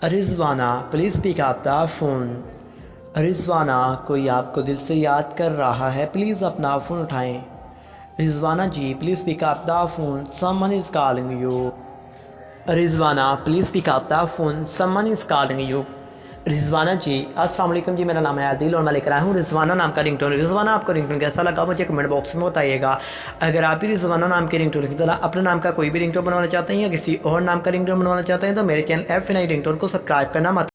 रिज़वाना please pick up the phone. Rizwana कोई आपको दिल से याद कर रहा है, प्लीज़ अपना फ़ोन उठाएं। Rizwana ji please pick up the phone, someone is calling you. Rizwana please pick up the phone, someone is calling you. Rizwana ji अस्सलाम वालेकुम जी, मेरा नाम है आदिल और मैं लेकर आया हूँ रिज़वाना नाम का रिंगटोन। रिज़वाना आपको रिंगटोन कैसा लगा मुझे कमेंट बॉक्स में बताइएगा। अगर आप भी रिज़वाना नाम के रिंगटोन की तरह अपने नाम का कोई भी रिंगटोन बनवाना चाहते हैं या किसी और नाम का रिंगटोन बनवाना चाहते हैं तो मेरे चैनल F9 रिंगटोन को सब्सक्राइब करना मत